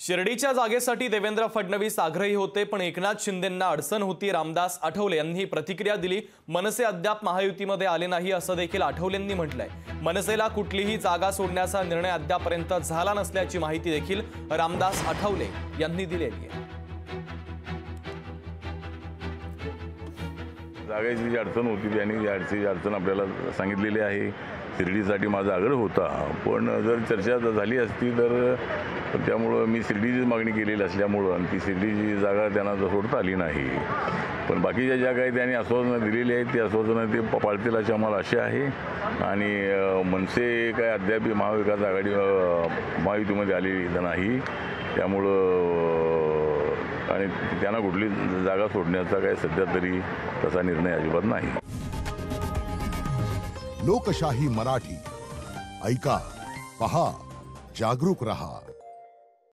शिर्डीच्या जागेसाठी देवेंद्र फडणवीस आग्रही होते, पण एकनाथ शिंदेंना अडचण होती। रामदास आठवले यांनी प्रतिक्रिया दिली। मनसे अद्याप महायुतीमध्ये आले नाही असं देखील आठवलेंनी म्हटलंय। मनसेला कुठलीही जागा सोडण्याचा निर्णय अद्यापर्यंत झाला नसल्याची माहिती देखील रामदास आठवले यांनी दिलेली आहे। जागेची जी अडचण होती त्यांनी अडचण आपल्याला सांगितलेली आहे। शिर्डीसाठी माझा आग्रह होता, पण जर चर्चा झाली असती तर त्यामुळं मी शिर्डीचीच मागणी केलेली असल्यामुळं आणि ती शिर्डीची जागा त्यांना सोडता आली नाही। पण बाकीच्या ज्या काही त्यांनी आश्वासनं दिलेली आहेत ती आश्वासनं ते पाळतील अशी आम्हाला आशा आहे। आणि मनसे काय अद्याप महाविकास आघाडी महायुतीमध्ये आलेली नाही, त्यामुळं आणि त्यांना कुठली जागा सोडण्याचा काय सध्या तरी तसा निर्णय अजिबात नाही। लोकशाही मराठी ऐका, पहा, जागरूक रहा।